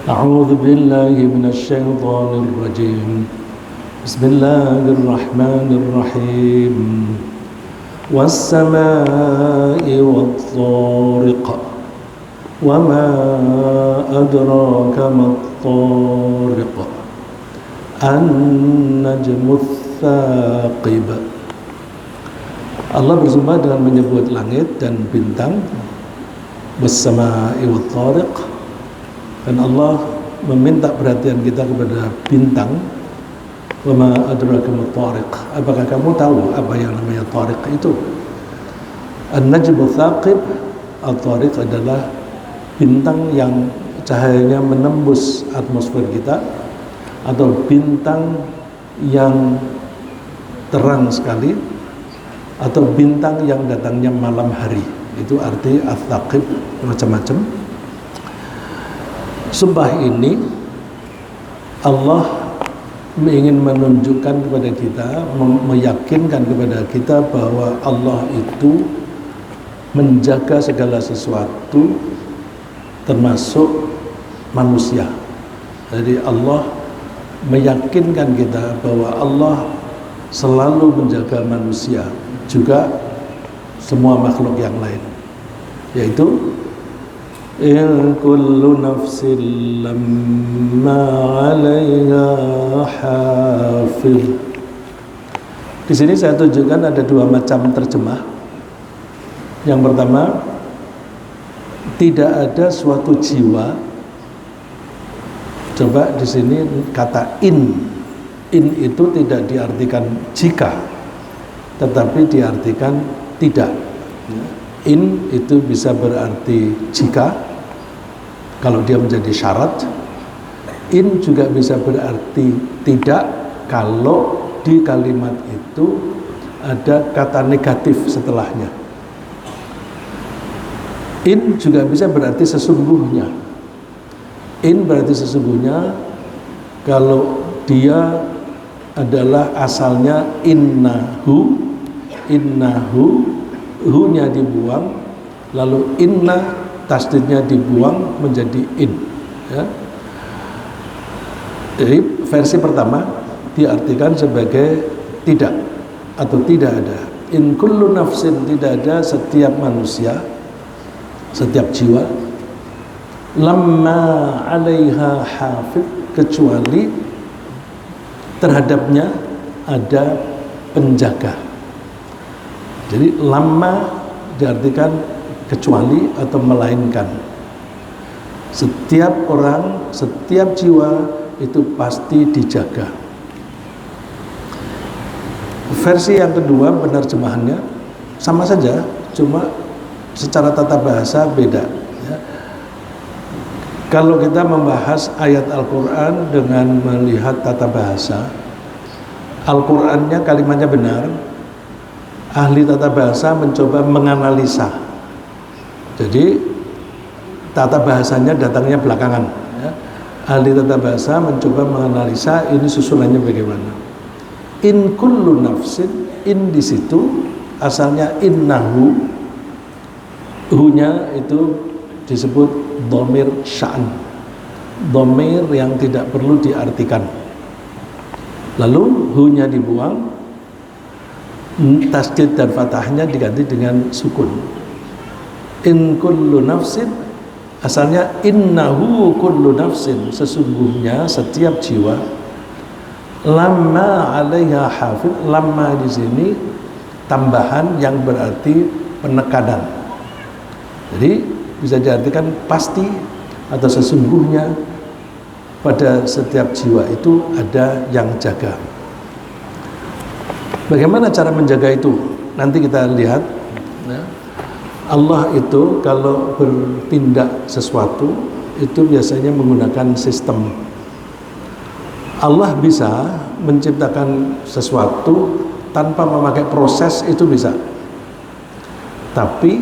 أعوذ بالله من الشيطان الرجيم بسم الله الرحمن الرحيم والسماء والطارق وما أدراك ما الطارق النجم الثاقب. Allah bersumpah dengan menyebut langit dan bintang, was-samaa'i wat-thariq, dan Allah meminta perhatian kita kepada bintang. Wa ma adraka mat-thariq, apakah kamu tahu apa yang namanya thariq itu? An-najmu tsaqib. At-thariq adalah bintang yang cahayanya menembus atmosfer kita, atau bintang yang terang sekali, atau bintang yang datangnya malam hari. Itu arti ats-tsaqib, macam-macam. Sumpah ini Allah ingin menunjukkan kepada kita, meyakinkan kepada kita bahwa Allah itu menjaga segala sesuatu, termasuk manusia. Jadi Allah meyakinkan kita bahwa Allah selalu menjaga manusia, juga semua makhluk yang lain, yaitu in kullu nafsin lamma 'alaiha hafiz. Di sini saya tunjukkan ada dua macam terjemah. Yang pertama, tidak ada suatu jiwa. Coba di sini kata in itu tidak diartikan jika, tetapi diartikan tidak. In itu bisa berarti jika, kalau dia menjadi syarat. In juga bisa berarti tidak kalau di kalimat itu ada kata negatif setelahnya. In juga bisa berarti sesungguhnya. In berarti sesungguhnya kalau dia adalah asalnya innahu, hu-nya dibuang, lalu inna tasdidnya dibuang menjadi in, ya. Jadi versi pertama diartikan sebagai tidak atau tidak ada. In kullu nafsin, tidak ada setiap manusia, setiap jiwa, lamma 'alaiha hafiz, kecuali terhadapnya ada penjaga. Jadi lamma diartikan kecuali atau melainkan. Setiap orang, setiap jiwa itu pasti dijaga. Versi yang kedua penerjemahannya sama saja, cuma secara tata bahasa beda, ya. Kalau kita membahas ayat Al-Quran dengan melihat tata bahasa, Al-Qurannya kalimatnya benar, ahli tata bahasa mencoba menganalisa. Jadi tata bahasanya datangnya belakangan, ya. Ahli tata bahasa mencoba menganalisa ini susunannya bagaimana. In kullu nafsin, in di situ asalnya innahu, hu-nya itu disebut dhamir sya'an, dhamir yang tidak perlu diartikan. Lalu hu-nya dibuang, tasdid dan fathahnya diganti dengan sukun. In kullu nafsin, asalnya innahu kullu nafsin, sesungguhnya setiap jiwa, lamma 'alaiha hafiz, lamma di sini tambahan yang berarti penekanan. Jadi bisa diartikan pasti atau sesungguhnya pada setiap jiwa itu ada yang jaga. Bagaimana cara menjaga itu? Nanti kita lihat, ya. Allah itu kalau bertindak sesuatu itu biasanya menggunakan sistem. Allah bisa menciptakan sesuatu tanpa memakai proses, itu bisa. Tapi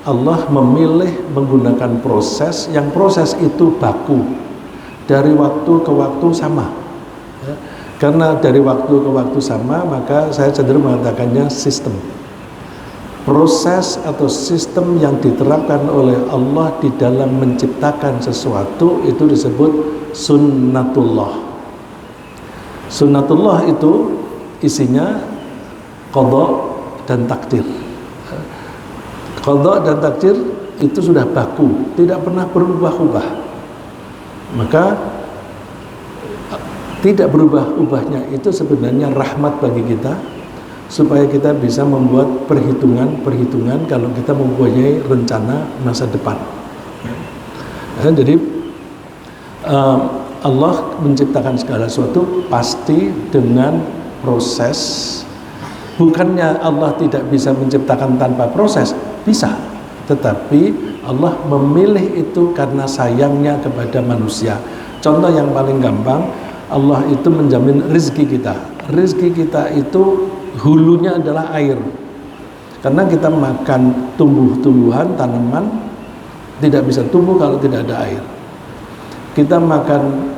Allah memilih menggunakan proses, yang proses itu baku, dari waktu ke waktu sama, ya. Karena dari waktu ke waktu sama, maka saya cenderung mengatakannya sistem. proses atau sistem yang diterapkan oleh Allah di dalam menciptakan sesuatu itu disebut sunnatullah. Sunnatullah itu isinya qada dan takdir. Qada dan takdir itu sudah baku, tidak pernah berubah-ubah. Maka tidak berubah-ubahnya itu sebenarnya rahmat bagi kita, supaya kita bisa membuat perhitungan kalau kita mempunyai rencana masa depan. Jadi Allah menciptakan segala sesuatu pasti dengan proses. Bukannya Allah tidak bisa menciptakan tanpa proses, bisa. Tetapi Allah memilih itu karena sayangnya kepada manusia. Contoh yang paling gampang, Allah itu menjamin rezeki kita. Rezeki kita itu hulunya adalah air. Karena kita makan tumbuh-tumbuhan, tanaman tidak bisa tumbuh kalau tidak ada air. Kita makan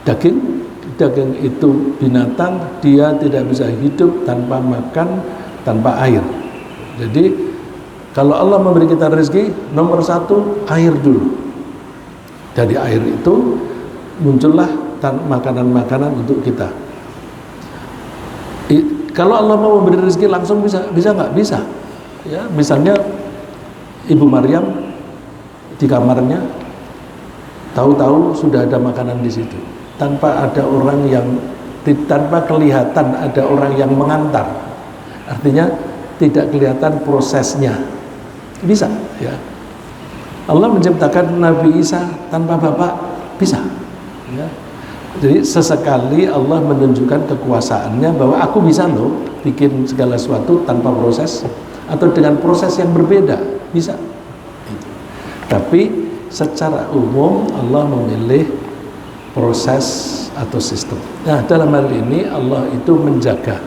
daging itu binatang, dia tidak bisa hidup tanpa makan, tanpa air. Jadi kalau Allah memberi kita rezeki, nomor satu air dulu. Dari air itu muncullah makanan-makanan untuk kita. Kalau Allah mau memberi rezeki langsung bisa nggak? Bisa. Ya, misalnya Ibu Maryam di kamarnya, tahu-tahu sudah ada makanan di situ, tanpa ada orang yang, tanpa kelihatan ada orang yang mengantar. Artinya tidak kelihatan prosesnya. Bisa, ya. Allah menciptakan Nabi Isa tanpa bapak, bisa. Ya. Jadi sesekali Allah menunjukkan kekuasaannya bahwa aku bisa loh bikin segala sesuatu tanpa proses atau dengan proses yang berbeda, bisa. Tapi secara umum Allah memilih proses atau sistem. Nah, dalam hal ini Allah itu menjaga.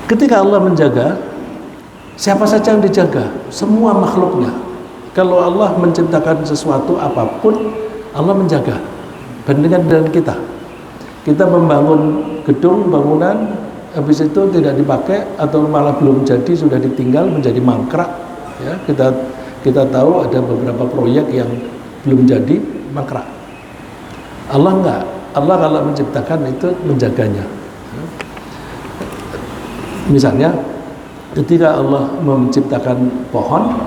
Ketika Allah menjaga, siapa saja yang dijaga? Semua makhluknya. Kalau Allah menciptakan sesuatu apapun, Allah menjaga. Bandingkan dengan kita membangun gedung, bangunan, habis itu tidak dipakai atau malah belum jadi, sudah ditinggal menjadi mangkrak. Ya, kita tahu ada beberapa proyek yang belum jadi, mangkrak. Allah enggak. Allah kalau menciptakan itu menjaganya. Misalnya ketika Allah menciptakan pohon,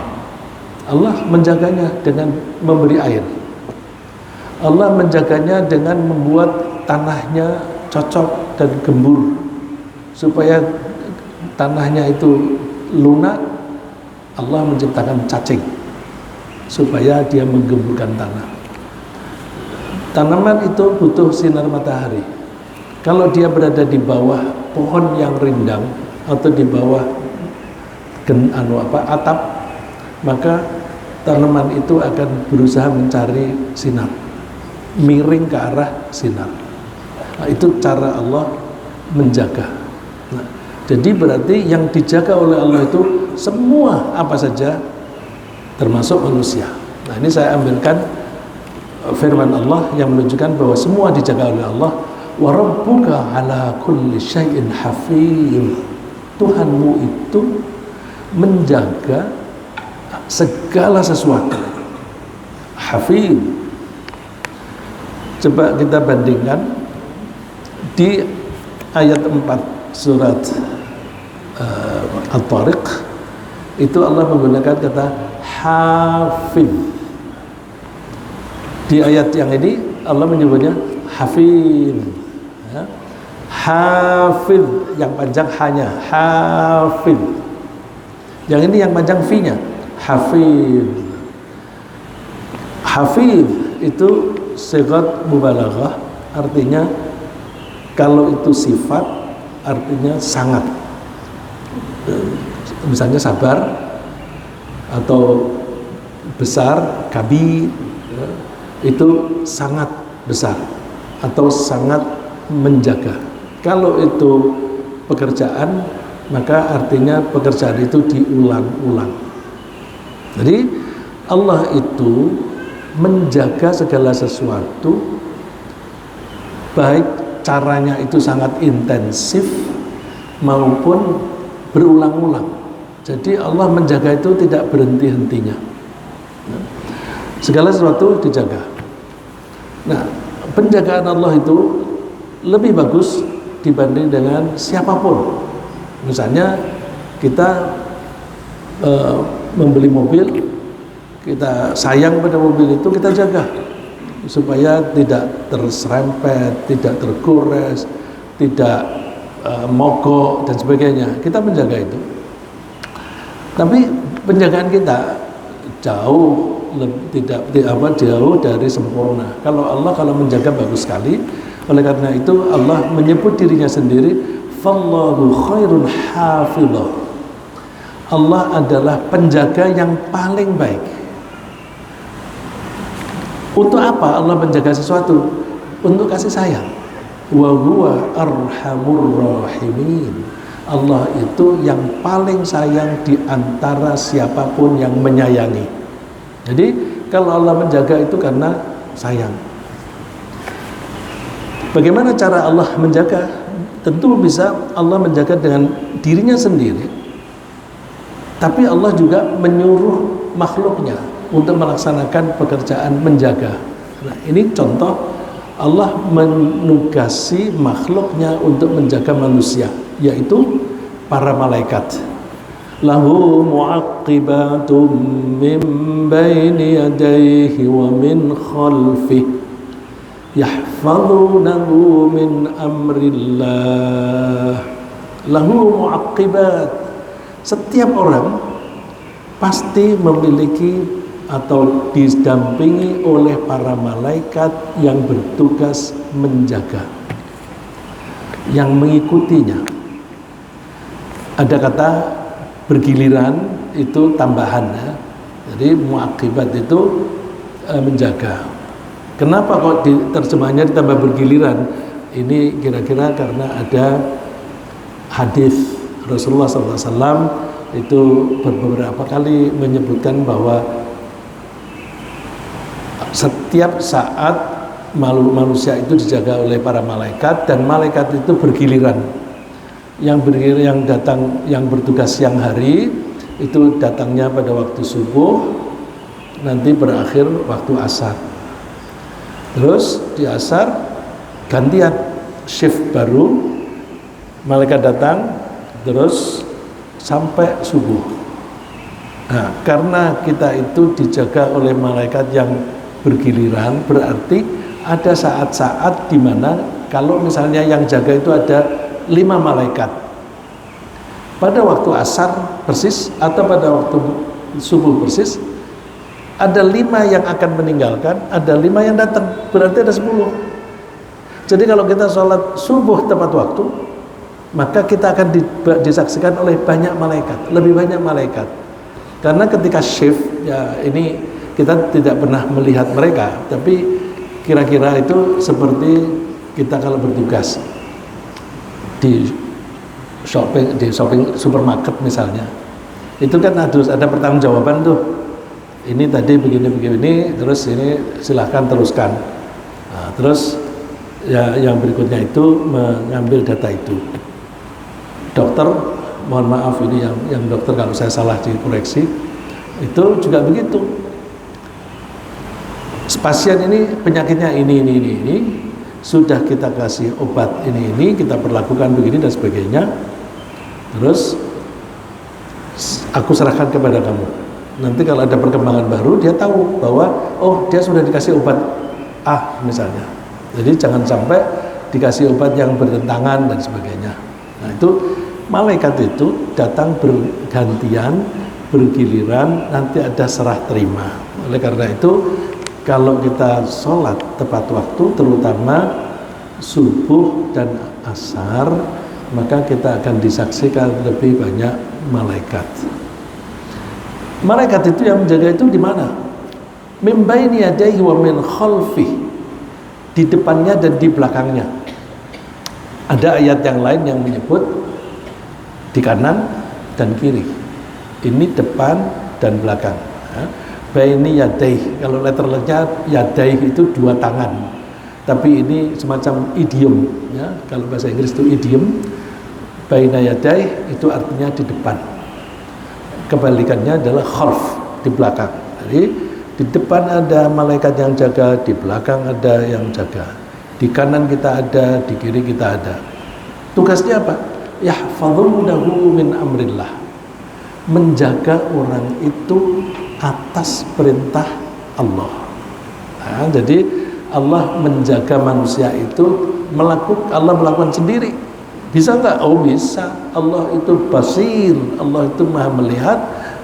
Allah menjaganya dengan memberi air. Allah menjaganya dengan membuat tanahnya cocok dan gembur supaya tanahnya itu lunak. Allah menciptakan cacing supaya dia menggemburkan tanah. Tanaman itu butuh sinar matahari. Kalau dia berada di bawah pohon yang rindang atau di bawah atap, maka tanaman itu akan berusaha mencari sinar, miring ke arah sinar. Nah, itu cara Allah menjaga. Nah, jadi berarti yang dijaga oleh Allah itu semua apa saja, termasuk manusia. Nah, ini saya ambilkan firman Allah yang menunjukkan bahwa semua dijaga oleh Allah. Wa rabbuka ala kulli syai'in hafiz. Tuhanmu itu menjaga segala sesuatu. Hafiz. Coba kita bandingkan di ayat 4 surat At-Tariq, itu Allah menggunakan kata hafiz. Di ayat yang ini Allah menyebutnya hafiz, ya. Hafiz yang panjang hanya hafiz, yang ini yang panjang fi-nya hafiz. Hafiz itu sigat mubalaghah, artinya kalau itu sifat artinya sangat. Misalnya sabar atau besar, kabir, itu sangat besar atau sangat menjaga. Kalau itu pekerjaan, maka artinya pekerjaan itu diulang-ulang. Jadi Allah itu menjaga segala sesuatu, baik caranya itu sangat intensif maupun berulang-ulang. Jadi Allah menjaga itu tidak berhenti-hentinya. Segala sesuatu dijaga. Nah, penjagaan Allah itu lebih bagus dibanding dengan siapapun. Misalnya kita membeli mobil, kita sayang pada mobil itu, kita jaga supaya tidak terserempet, tidak tergores, tidak mogok dan sebagainya. Kita menjaga itu. Tapi penjagaan kita jauh jauh dari sempurna. Kalau menjaga bagus sekali. Oleh karena itu Allah menyebut dirinya sendiri, "Fallahu khairun hafidhah." Allah adalah penjaga yang paling baik. Untuk apa Allah menjaga sesuatu? Untuk kasih sayang. Wa huwa arhamur rahimin. Allah itu yang paling sayang di antara siapapun yang menyayangi. Jadi kalau Allah menjaga itu karena sayang. Bagaimana cara Allah menjaga? Tentu bisa Allah menjaga dengan dirinya sendiri. Tapi Allah juga menyuruh makhluknya untuk melaksanakan pekerjaan menjaga. Nah, ini contoh Allah menugasi makhluknya untuk menjaga manusia, yaitu para malaikat. Lahu mu'aqibatum min baini yadayhi wa min khalfihi yahfazunahu min amrillah. Lahu mu'aqibat. Setiap orang pasti memiliki atau didampingi oleh para malaikat yang bertugas menjaga, yang mengikutinya. Ada kata bergiliran, itu tambahan ya. Jadi muaqibat itu menjaga. Kenapa kok terjemahannya ditambah bergiliran? Ini kira-kira karena ada hadis Rasulullah SAW itu beberapa kali menyebutkan bahwa setiap saat manusia itu dijaga oleh para malaikat, dan malaikat itu bergiliran. Yang datang, yang bertugas siang hari itu datangnya pada waktu subuh, nanti berakhir waktu asar. Terus di asar gantian shift baru, malaikat datang terus sampai subuh. Nah, karena kita itu dijaga oleh malaikat yang bergiliran, berarti ada saat-saat di mana kalau misalnya yang jaga itu ada 5 malaikat, pada waktu asar persis atau pada waktu subuh persis, ada 5 yang akan meninggalkan, ada 5 yang datang, berarti ada 10. Jadi kalau kita sholat subuh tepat waktu, maka kita akan disaksikan oleh banyak malaikat, lebih banyak malaikat. Karena ketika shift, ya ini kita tidak pernah melihat mereka, tapi kira-kira itu seperti kita kalau bertugas di shopping supermarket misalnya, itu kan harus ada pertanggungjawaban tuh. Ini tadi begini, terus ini silahkan teruskan. Nah, terus ya yang berikutnya itu mengambil data itu. Dokter, mohon maaf ini yang dokter kalau saya salah dikoreksi, itu juga begitu. Pasien ini penyakitnya ini, sudah kita kasih obat ini, kita perlakukan begini dan sebagainya. Terus aku serahkan kepada kamu. Nanti kalau ada perkembangan baru, dia tahu bahwa oh dia sudah dikasih obat A misalnya. Jadi jangan sampai dikasih obat yang bertentangan dan sebagainya. Nah itu malaikat itu datang bergantian, bergiliran, nanti ada serah terima. Oleh karena itu kalau kita sholat tepat waktu, terutama subuh dan asar, maka kita akan disaksikan lebih banyak malaikat. Malaikat itu yang menjaga itu di mana? Min baini yadayhi wa min khalfihi, di depannya dan di belakangnya. Ada ayat yang lain yang menyebut di kanan dan kiri. Ini depan dan belakang. Baini yadayhi, kalau letternya yadayhi itu 2 tangan. Tapi ini semacam idiom ya. Kalau bahasa Inggris itu idiom. Baina yadayhi itu artinya di depan. kebalikannya adalah khalf, di belakang. Jadi di depan ada malaikat yang jaga, di belakang ada yang jaga, di kanan kita ada, di kiri kita ada. Tugasnya apa? Yahfazunahu min amrillah, menjaga orang itu atas perintah Allah. Nah, jadi Allah menjaga manusia itu Allah melakukan sendiri. Bisa nggak? Oh bisa. Allah itu basir, Allah itu maha melihat,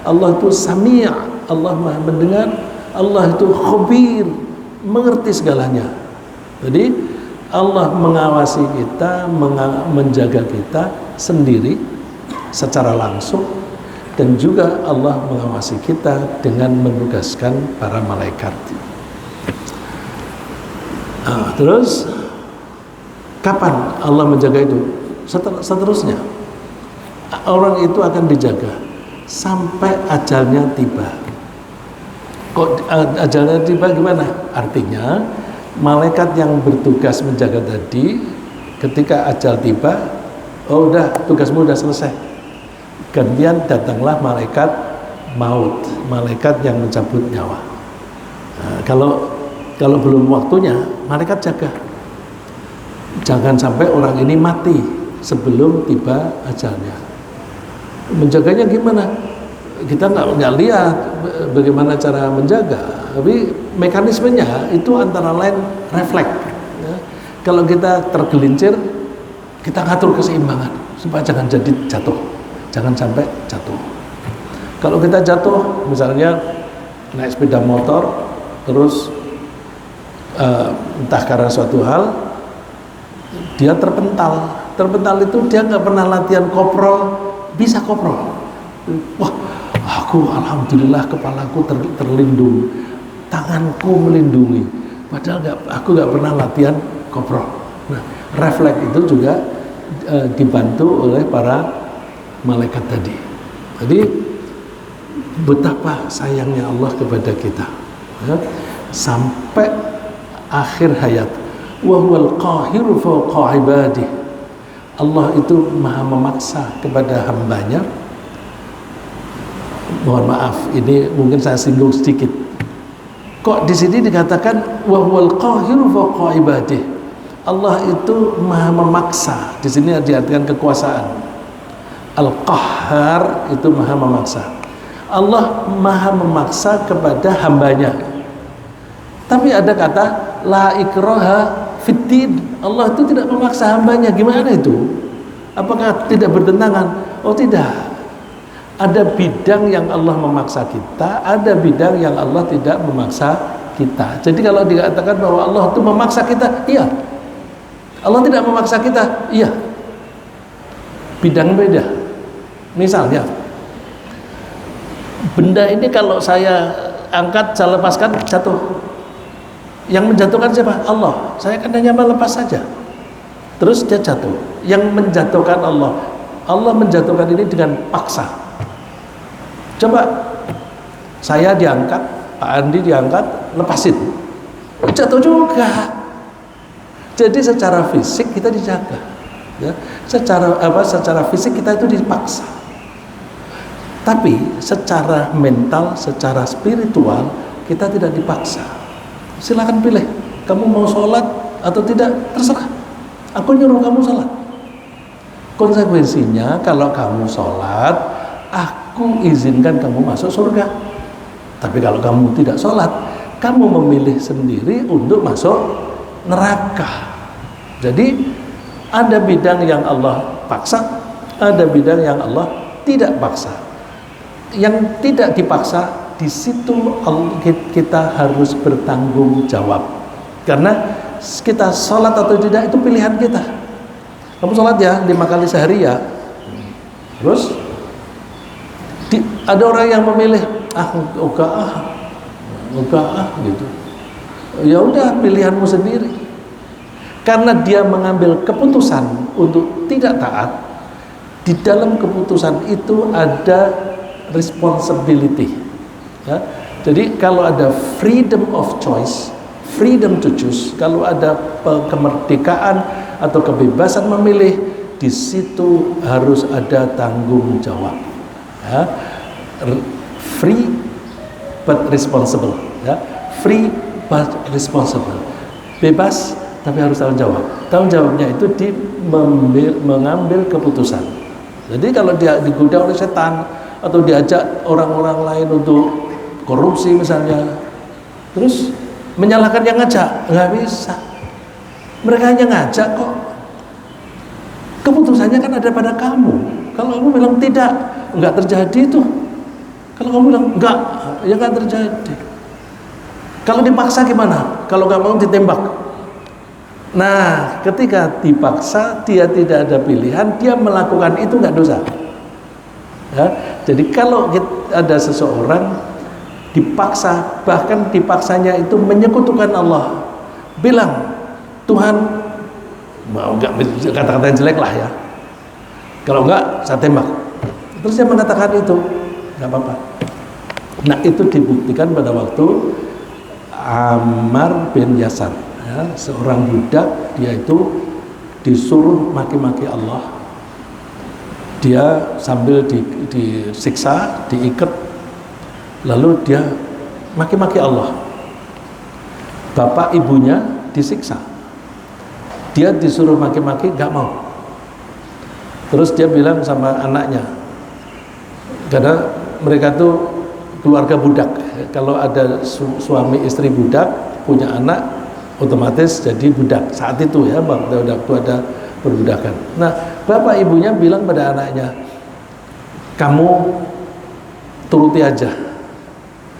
Allah itu sami', Allah maha mendengar, Allah itu khabir, mengerti segalanya. Jadi Allah mengawasi kita, menjaga kita sendiri secara langsung, dan juga Allah mengawasi kita dengan menugaskan para malaikat. Nah, terus kapan Allah menjaga itu? Seterusnya orang itu akan dijaga sampai ajalnya tiba. Kok ajalnya tiba gimana? Artinya malaikat yang bertugas menjaga tadi, ketika ajal tiba, oh udah, tugasmu udah selesai, gantian datanglah malaikat maut, malaikat yang mencabut nyawa. Nah, kalau belum waktunya, malaikat jaga, jangan sampai orang ini mati sebelum tiba ajalnya. Menjaganya gimana? Kita nggak lihat bagaimana cara menjaga, tapi mekanismenya itu antara lain refleks. Ya. Kalau kita tergelincir, kita ngatur keseimbangan supaya jangan jadi jatuh, jangan sampai jatuh. Kalau kita jatuh, misalnya naik sepeda motor, terus entah karena suatu hal, dia terpental itu dia nggak pernah latihan koprol, bisa koprol. Wah, aku alhamdulillah kepalaku terlindung, tanganku melindungi, padahal aku nggak pernah latihan koprol. Nah, refleks itu juga dibantu oleh para malaikat tadi. Jadi betapa sayangnya Allah kepada kita, ya, sampai akhir hayat. Wa huwal qahiru fawqa ibadihi. Allah itu maha memaksa kepada hambanya. Mohon maaf, ini mungkin saya singgung sedikit. Kok di sini dikatakan wa huwal qahiru fawqa ibadihi? Allah itu maha memaksa. Di sini diartikan kekuasaan. Al-Qahhar itu maha memaksa. Allah maha memaksa kepada hambanya. Tapi ada kata la ikraha fiddin. Allah itu tidak memaksa hambanya. Gimana itu? Apakah tidak bertentangan? Oh tidak. Ada bidang yang Allah memaksa kita, ada bidang yang Allah tidak memaksa kita. Jadi kalau dikatakan bahwa Allah itu memaksa kita, iya. Allah tidak memaksa kita, iya. Bidang beda. Misalnya, benda ini kalau saya angkat, saya lepaskan, jatuh. Yang menjatuhkan siapa? Allah. Saya kan hanya melepas saja, terus dia jatuh. Yang menjatuhkan Allah. Allah menjatuhkan ini dengan paksa. Coba saya diangkat, Pak Andi diangkat, lepasin, jatuh juga. Jadi secara fisik kita dijaga, ya. Secara fisik kita itu dipaksa. Tapi secara mental, secara spiritual kita tidak dipaksa. Silakan pilih, kamu mau sholat atau tidak, terserah. Aku nyuruh kamu sholat. Konsekuensinya kalau kamu sholat, aku izinkan kamu masuk surga. Tapi kalau kamu tidak sholat, kamu memilih sendiri untuk masuk neraka. Jadi ada bidang yang Allah paksa, ada bidang yang Allah tidak paksa. Yang tidak dipaksa, di situ kita harus bertanggung jawab. Karena kita sholat atau tidak itu pilihan kita. Kamu sholat ya 5 kali sehari ya. Terus ada orang yang memilih enggak gitu. Ya udah, pilihanmu sendiri. Karena dia mengambil keputusan untuk tidak taat, di dalam keputusan itu ada responsibility. Ya. Jadi kalau ada freedom of choice, freedom to choose, kalau ada kemerdekaan atau kebebasan memilih, di situ harus ada tanggung jawab. Ya. free but responsible, ya. Free but responsible. Bebas tapi harus tanggung jawab. Tanggung jawabnya itu di mengambil keputusan. Jadi kalau dia digoda oleh setan atau diajak orang-orang lain untuk korupsi misalnya, terus menyalahkan yang ngajak, nggak bisa. Mereka hanya ngajak kok. Keputusannya kan ada pada kamu. Kalau kamu bilang tidak, nggak terjadi itu. Kalau kamu bilang enggak, ya nggak terjadi. Kalau dipaksa gimana? Kalau nggak mau ditembak. Nah, ketika dipaksa, dia tidak ada pilihan, dia melakukan itu nggak dosa. Ya, jadi kalau ada seseorang dipaksa, bahkan dipaksanya itu menyekutukan Allah, bilang Tuhan, mau nggak kata-kata yang jelek lah ya. Kalau enggak, saya tembak. Terus dia mengatakan itu, nggak apa-apa. Nah, itu dibuktikan pada waktu Ammar bin Yasar, ya, seorang budak, dia itu disuruh maki-maki Allah. Dia sambil disiksa, diikat, lalu dia maki-maki Allah. Bapak ibunya disiksa, dia disuruh maki-maki, nggak mau. Terus dia bilang sama anaknya, karena mereka tuh keluarga budak. Kalau ada suami istri budak, punya anak, otomatis jadi budak. Saat itu ya, waktu ada perbudakan. Nah, bapak ibunya bilang pada anaknya, kamu turuti aja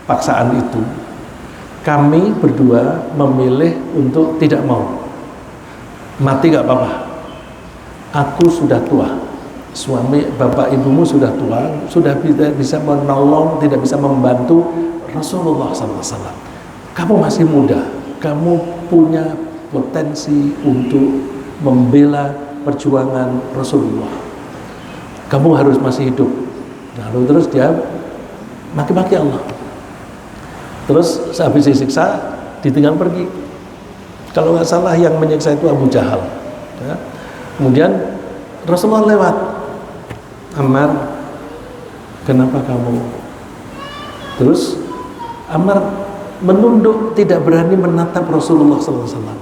paksaan itu. Kami berdua memilih untuk tidak mau. Mati gak apa-apa. Aku sudah tua. Suami bapak ibumu sudah tua, sudah tidak bisa menolong, tidak bisa membantu Rasulullah SAW. Kamu masih muda, kamu punya potensi untuk membela perjuangan Rasulullah. Kamu harus masih hidup. Lalu terus dia maki-maki Allah. Terus habis disiksa, ditinggal pergi. Kalau nggak salah yang menyiksa itu Abu Jahal. Ya. Kemudian Rasulullah lewat. Ammar, kenapa kamu? Terus Ammar menunduk, tidak berani menatap Rasulullah SAW.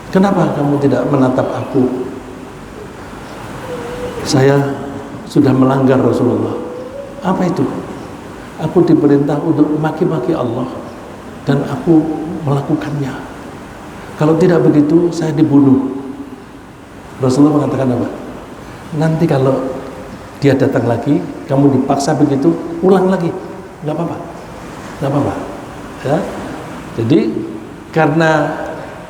Kenapa kamu tidak menatap aku? Saya sudah melanggar Rasulullah. Apa itu? Aku diperintah untuk maki-maki Allah dan aku melakukannya. Kalau tidak begitu, saya dibunuh. Rasulullah mengatakan apa? Nanti kalau dia datang lagi, kamu dipaksa begitu, ulang lagi, nggak apa-apa, nggak apa-apa. Ya, jadi karena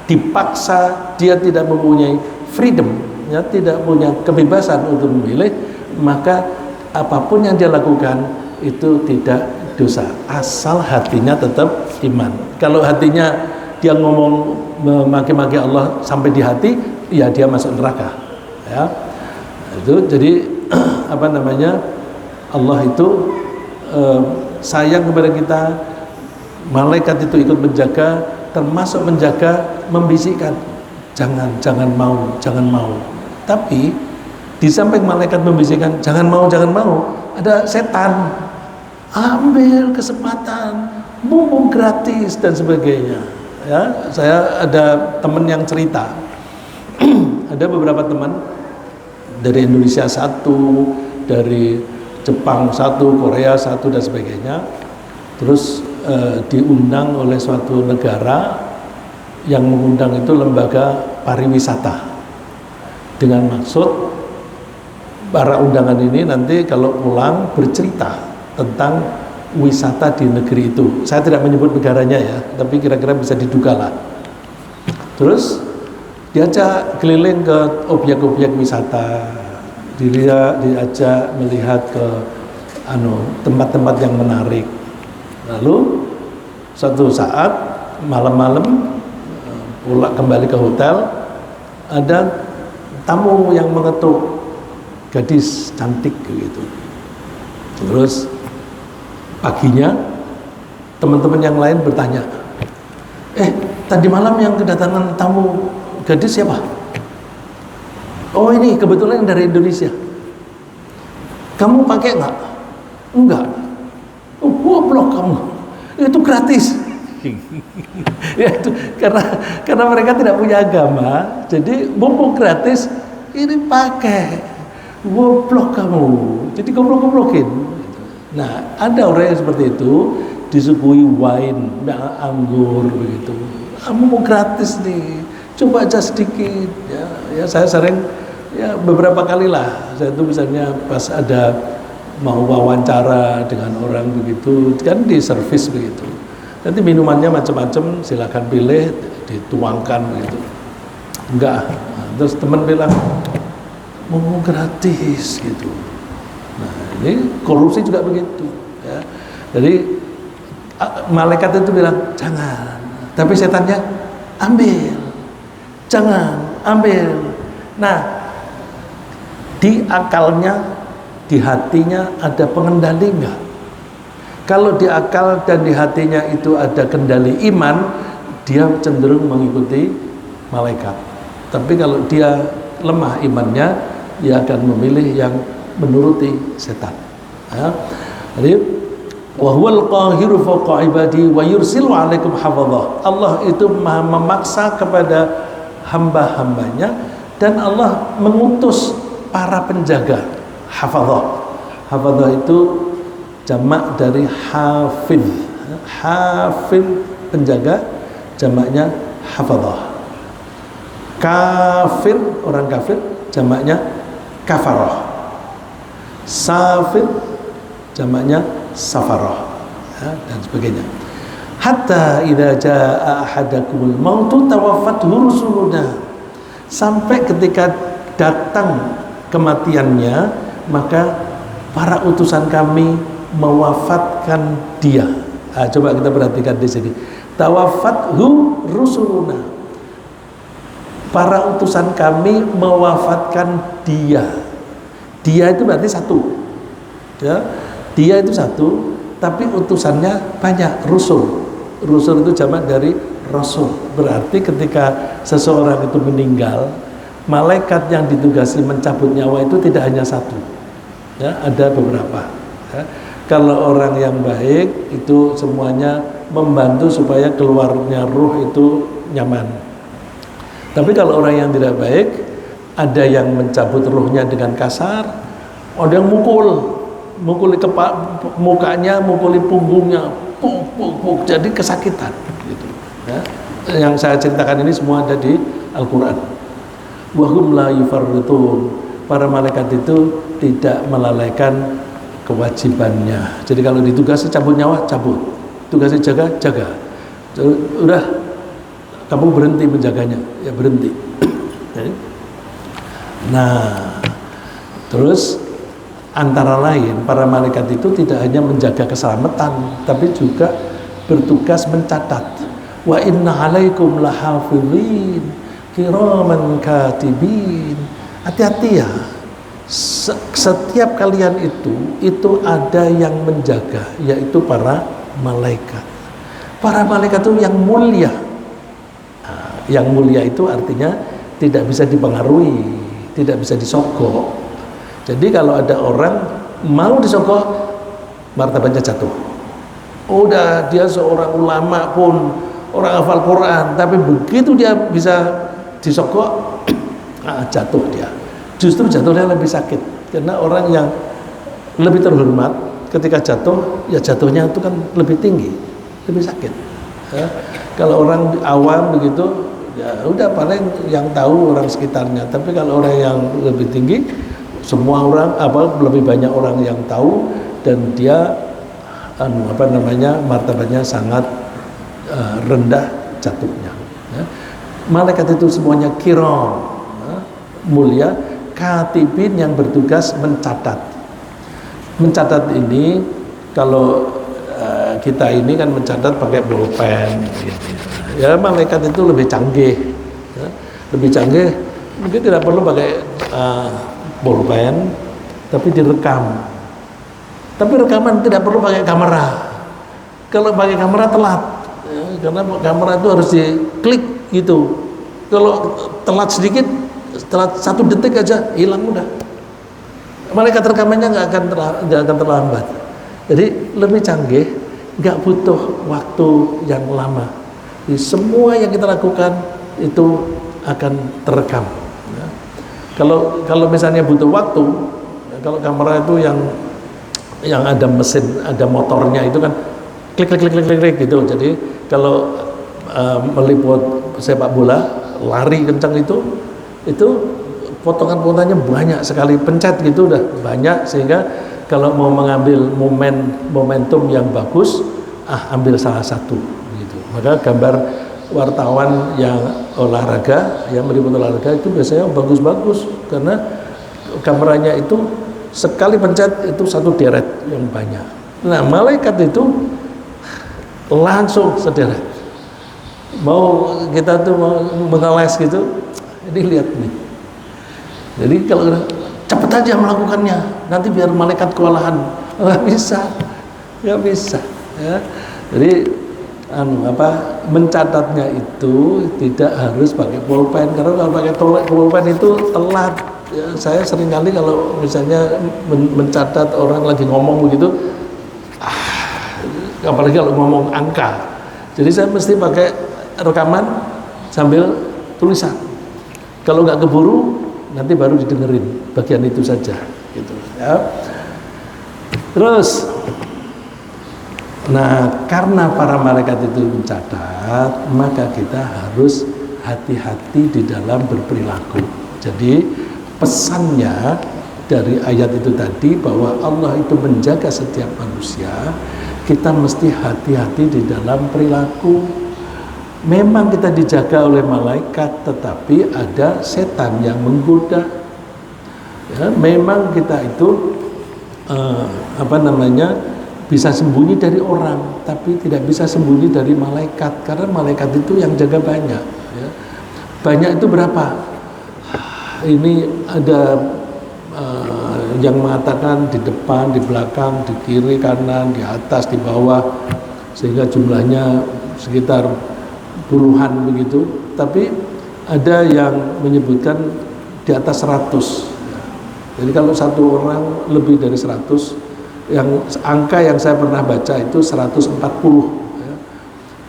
dipaksa, dia tidak mempunyai freedom, ya, tidak punya kebebasan untuk memilih, maka apapun yang dia lakukan itu tidak dosa, asal hatinya tetap iman. Kalau hatinya dia ngomong memaki-maki Allah sampai di hati, ya dia masuk neraka. Ya, itu jadi apa namanya, Allah itu sayang kepada kita. Malaikat itu ikut menjaga, termasuk menjaga, membisikkan, jangan mau. Tapi di samping malaikat membisikkan jangan mau, ada setan ambil kesempatan, mumpung gratis dan sebagainya. Ya, saya ada teman yang cerita, ada beberapa teman dari Indonesia satu, dari Jepang satu, Korea satu dan sebagainya. Terus diundang oleh suatu negara, yang mengundang itu lembaga pariwisata, dengan maksud para undangan ini nanti kalau pulang bercerita tentang wisata di negeri itu. Saya tidak menyebut negaranya ya, tapi kira-kira bisa diduga lah. Terus diajak keliling ke objek-objek wisata, diajak melihat ke tempat-tempat yang menarik. Lalu suatu saat malam-malam pulang kembali ke hotel, ada tamu yang mengetuk, gadis cantik gitu. Terus paginya teman-teman yang lain bertanya, tadi malam yang kedatangan tamu gadis siapa? Oh, ini kebetulan dari Indonesia. Kamu pakai nggak? Enggak. Oh, goblok kamu. Itu gratis. Ya itu karena mereka tidak punya agama, jadi mumpung gratis ini pakai. Goblok kamu. Jadi goblok-goblokin. Nah, ada orang yang seperti itu disuguhi wine, anggur begitu. Kamu mau gratis nih. Coba aja sedikit ya saya sering ya beberapa kali lah saya itu misalnya pas ada mau wawancara dengan orang begitu kan di servis begitu, nanti minumannya macam-macam silakan pilih dituangkan begitu. Enggak, nah, terus teman bilang mau gratis gitu. Nah ini korupsi juga begitu ya. Jadi malaikat itu bilang jangan, tapi setannya ambil. Jangan ambil. Nah, di akalnya, di hatinya ada pengendali enggak? Kalau di akal dan di hatinya itu ada kendali iman, dia cenderung mengikuti malaikat. Tapi kalau dia lemah imannya, dia akan memilih yang menuruti setan. Ya. Jadi wa huwal qahiru fawqa ibadi wa yursilu 'alaikum hafadhah. Allah itu Maha memaksa kepada hamba-hambanya dan Allah mengutus para penjaga hafadhah. Hafadhah itu jamak dari hafid. Hafid penjaga, jamaknya hafadhah. Kafir, orang kafir, jamaknya kafarah. Safir, jamaknya safarah, ya, dan sebagainya. Hatta idza jaa ahadakumul mautu tawaffathu rusuluna, sampai ketika datang kematiannya maka para utusan kami mewafatkan dia. Coba kita perhatikan di sini. Tawaffathu rusuluna, para utusan kami mewafatkan dia. Dia itu berarti satu, ya. Dia itu satu, tapi utusannya banyak, rusul. Rusul itu jamak dari rasul. Berarti ketika seseorang itu meninggal, malaikat yang ditugasi mencabut nyawa itu tidak hanya satu, ya, ada beberapa. Ya. Kalau orang yang baik itu semuanya membantu supaya keluarnya ruh itu nyaman. Tapi kalau orang yang tidak baik, ada yang mencabut ruhnya dengan kasar, ada yang mukuli mukanya, mukuli punggungnya, puk, jadi kesakitan gitu. Ya. Yang saya ceritakan ini semua ada di Al-Quran. Wahum la yufarritun, para malaikat itu tidak melalaikan kewajibannya. Jadi kalau ditugasi cabut nyawa, cabut. Tugasi jaga, jaga. Udah, kamu berhenti menjaganya, ya berhenti. Nah, terus antara lain para malaikat itu tidak hanya menjaga keselamatan, tapi juga bertugas mencatat. Wa inna 'alaikum lahafizin kiraman katibin. Hati-hati ya. Setiap kalian itu ada yang menjaga, yaitu para malaikat. Para malaikat itu yang mulia. Nah, yang mulia itu artinya tidak bisa dipengaruhi, tidak bisa disogok. Jadi kalau ada orang mau disogok, martabatnya jatuh. Udah dia seorang ulama pun, orang hafal Quran, tapi begitu dia bisa disogok, jatuh dia. Justru jatuhnya lebih sakit, karena orang yang lebih terhormat ketika jatuh, ya jatuhnya itu kan lebih tinggi, lebih sakit. Ya. Kalau orang awam begitu, ya udah paling yang tahu orang sekitarnya. Tapi kalau orang yang lebih tinggi, semua orang lebih banyak orang yang tahu, dan dia martabatnya sangat rendah jatuhnya. Ya. Malaikat itu semuanya kiram, mulia, katibin yang bertugas mencatat. Mencatat ini kalau kita ini kan mencatat pakai bolpen gitu. Ya malaikat itu lebih canggih, ya. Lebih canggih, mungkin tidak perlu pakai bolpen, tapi direkam. Tapi rekaman tidak perlu pakai kamera. Kalau pakai kamera telat, ya, karena kamera itu harus diklik gitu. Kalau telat sedikit, setelah 1 detik aja hilang udah. Malaikat rekamannya nggak akan terlambat. Jadi lebih canggih, nggak butuh waktu yang lama. Jadi semua yang kita lakukan itu akan terekam. Ya. Kalau misalnya butuh waktu, kalau kamera itu yang ada mesin, ada motornya itu kan klik klik klik klik klik, klik gitu. Jadi kalau meliput sepak bola lari kencang itu potongan-potongannya banyak sekali, pencet gitu udah banyak, sehingga kalau mau mengambil momentum yang bagus, ambil salah satu gitu. Maka gambar wartawan yang olahraga, yang meliput olahraga itu biasanya bagus-bagus karena kameranya itu sekali pencet itu satu deret yang banyak. Nah, malaikat itu langsung sederet. Mau kita tuh mau mengeles gitu, ini lihat nih. Jadi kalau cepet aja melakukannya, nanti biar malaikat kewalahan. Nggak bisa. Ya. Jadi mencatatnya itu tidak harus pakai pulpen, karena kalau pakai pulpen itu telat. Ya, saya sering kali kalau misalnya mencatat orang lagi ngomong begitu, apalagi kalau ngomong angka, jadi saya mesti pakai rekaman sambil tulisan. Kalau nggak keburu, nanti baru didengerin bagian itu saja, gitu. Ya. Terus, nah karena para malaikat itu mencatat, maka kita harus hati-hati di dalam berperilaku. Jadi pesannya dari ayat itu tadi bahwa Allah itu menjaga setiap manusia, kita mesti hati-hati di dalam perilaku. Memang kita dijaga oleh malaikat, tetapi ada setan yang menggoda. Ya, memang kita itu bisa sembunyi dari orang, tapi tidak bisa sembunyi dari malaikat, karena malaikat itu yang jaga banyak. Ya. Banyak itu berapa? Ini ada yang mengatakan di depan, di belakang, di kiri, kanan, di atas, di bawah, sehingga jumlahnya sekitar puluhan begitu. Tapi ada yang menyebutkan di atas 100. Jadi kalau satu orang lebih dari 100, yang angka yang saya pernah baca itu 140. Ya.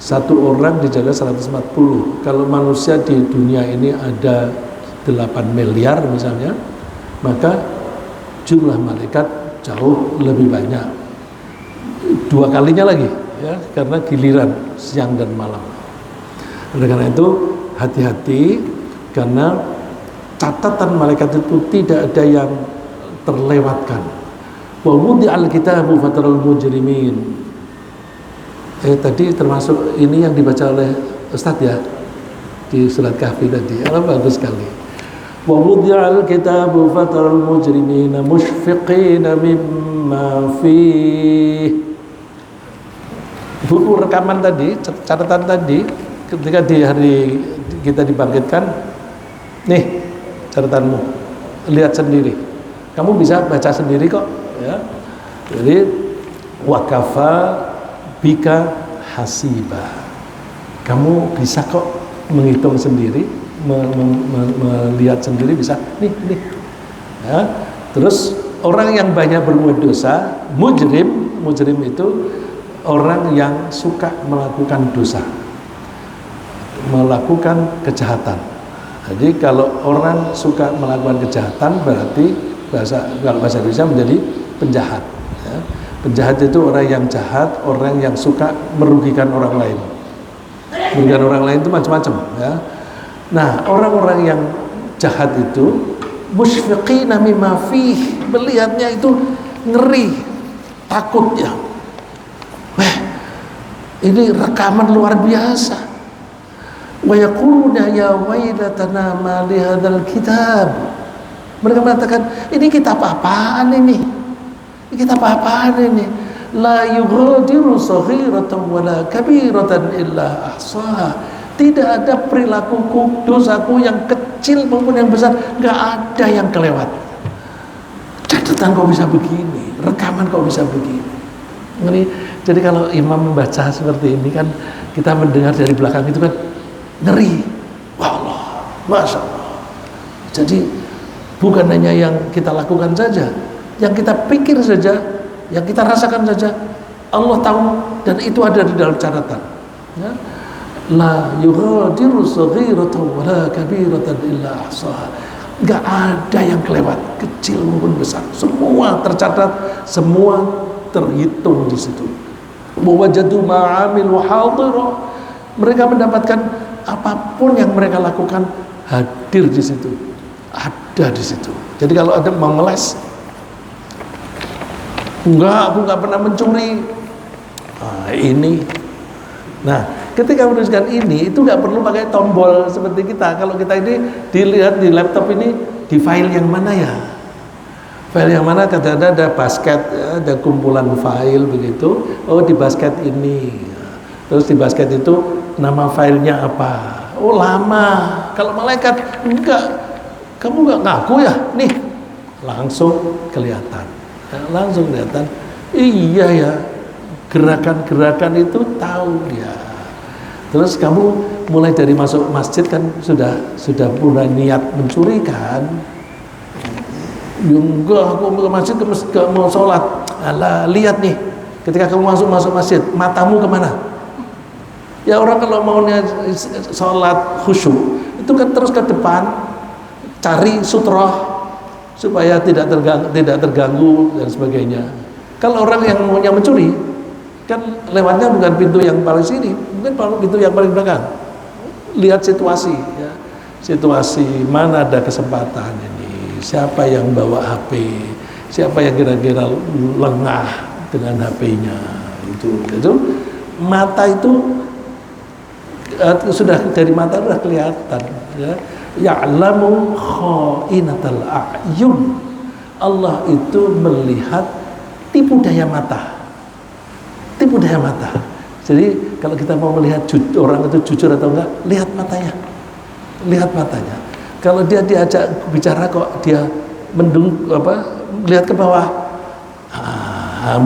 Satu orang dijaga 140. Kalau manusia di dunia ini ada 8 miliar misalnya, maka jumlah malaikat jauh lebih banyak, 2 kalinya lagi, ya, karena giliran siang dan malam. Oleh karena itu hati-hati, karena catatan malaikat itu tidak ada yang terlewatkan. Wa wudi'al kitabu fataral mujrimin. Tadi termasuk ini yang dibaca oleh Ustadz ya di surat Kahfi tadi. Bagus sekali. Wa wudi'al kitabu fataral mujrimina mushfiqina mimma fihi. Buku rekaman tadi, catatan tadi, ketika di hari kita dibangkitkan, nih catatanmu, lihat sendiri, kamu bisa baca sendiri kok, ya. Jadi wakafa bika hasiba, kamu bisa kok menghitung sendiri, melihat sendiri bisa, nih, ya. Terus orang yang banyak berbuat dosa, mujrim itu orang yang suka melakukan dosa, melakukan kejahatan. Jadi kalau orang suka melakukan kejahatan, berarti kalau bahasa Indonesia menjadi penjahat. Ya. Penjahat itu orang yang jahat, orang yang suka merugikan orang lain. Merugikan orang lain itu macam-macam. Ya. Nah, orang-orang yang jahat itu musyfiqina mimma fih, melihatnya itu ngeri, takut ya. Ini rekaman luar biasa. Wa yaquluna ya wailatana ma li hadzal kitab. Mereka mengatakan, ini kitab apaan ini? Ini kitab apaan ini? La yughadiru saghiratan wala kabiratan illa ahsaha. Tidak ada perilakuku, dosaku yang kecil maupun yang besar, enggak ada yang kelewat. Catatan kok bisa begini, rekaman kok bisa begini. Jadi kalau imam membaca seperti ini kan, kita mendengar dari belakang itu kan ngeri. Wallah, masya Allah. Jadi bukan hanya yang kita lakukan saja, yang kita pikir saja yang kita rasakan saja Allah tahu, dan itu ada di dalam catatan. Ya. La yughadiru saghiratan wala kabiratan illa ahsaha. Enggak ada yang kelewat, kecil maupun besar. Semua tercatat, semua terhitung di situ. Wajadu ma'amilu hadira. Mereka mendapatkan apapun yang mereka lakukan hadir di situ. Ada di situ. Jadi kalau ada mau ngeles, enggak, aku enggak pernah mencuri. Ini. Nah, ketika menuliskan ini, itu nggak perlu pakai tombol seperti kita. Kalau kita ini dilihat di laptop ini, di file yang mana ya? File yang mana? Kadang-kadang ada basket, ada kumpulan file begitu. Oh, di basket ini. Terus di basket itu nama filenya apa? Oh, lama. Kalau malaikat enggak, kamu nggak ngaku ya? Nih, langsung kelihatan. Langsung kelihatan. Iya ya. Gerakan-gerakan itu tahu dia. Terus kamu mulai dari masuk masjid kan sudah mulai niat mencuri kan? Enggak, aku ke masjid mau sholat. Alah, lihat nih, ketika kamu masuk masjid, matamu kemana? Ya orang kalau mau sholat khusyuk itu kan terus ke depan, cari sutroh supaya tidak terganggu dan sebagainya. Kalau orang yang maunya mencuri, kan lewatnya bukan pintu yang paling sini, mungkin pintu yang paling belakang. Lihat situasi, ya. Situasi mana ada kesempatan ini, siapa yang bawa HP, siapa yang kira-kira lengah dengan HP-nya, itu mata itu sudah dari mata sudah kelihatan, ya. Ya'lamu kha'inatal a'yun. Allah itu melihat tipu daya mata. Tipu daya mata. Jadi kalau kita mau melihat orang itu jujur atau enggak, lihat matanya. Lihat matanya. Kalau dia diajak bicara kok dia lihat ke bawah,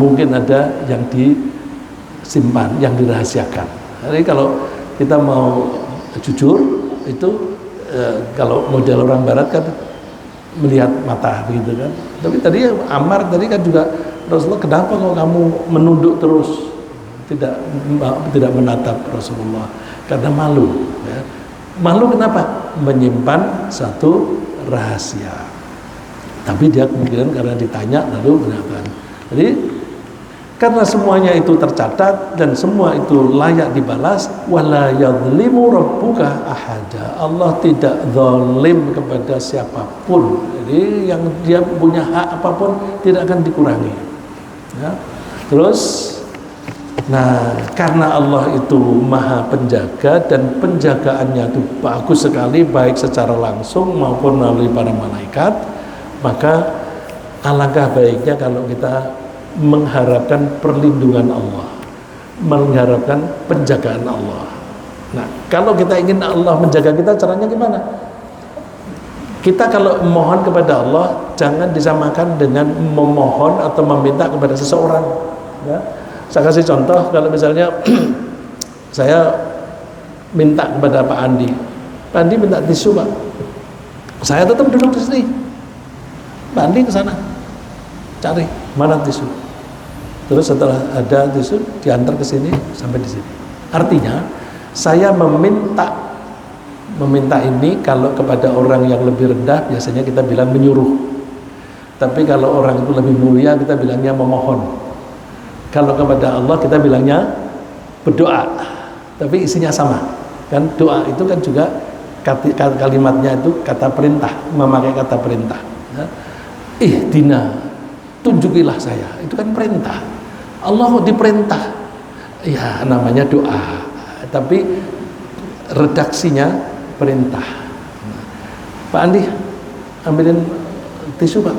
mungkin ada yang disimpan, yang dirahasiakan. Jadi kalau kita mau jujur itu kalau model orang barat kan melihat mata begitu kan. Tapi tadi Ammar tadi kan juga, Rasulullah, kenapa kalau kamu menunduk terus, tidak menatap Rasulullah? Karena malu, ya. Malu kenapa? Menyimpan satu rahasia. Tapi dia kemungkinan karena ditanya lalu mengatakan. Jadi karena semuanya itu tercatat dan semua itu layak dibalas, wala yadhlimu rabbuka ahada. Allah tidak zalim kepada siapapun. Jadi yang dia punya hak apapun tidak akan dikurangi. Ya. Terus, nah karena Allah itu maha penjaga dan penjagaannya itu bagus sekali, baik secara langsung maupun melalui para malaikat, maka alangkah baiknya kalau kita mengharapkan perlindungan Allah, mengharapkan penjagaan Allah. Nah, kalau kita ingin Allah menjaga kita, caranya gimana? Kita kalau memohon kepada Allah, jangan disamakan dengan memohon atau meminta kepada seseorang. Ya. Saya kasih contoh, kalau misalnya saya minta kepada Pak Andi, Pak Andi minta tisu, Pak. Saya tetap duduk di sini. Pak Andi ke sana, cari mana tisu. Terus setelah ada tisu diantar ke sini sampai di sini. Artinya saya meminta ini kalau kepada orang yang lebih rendah biasanya kita bilang menyuruh. Tapi kalau orang itu lebih mulia kita bilangnya memohon. Kalau kepada Allah kita bilangnya berdoa. Tapi isinya sama. Kan doa itu kan juga kalimatnya itu kata perintah, memakai kata perintah. Ihdina, tunjukilah saya, itu kan perintah. Allah diperintah, ya namanya doa, tapi redaksinya perintah. Pak Andi, ambilin tisu, Pak.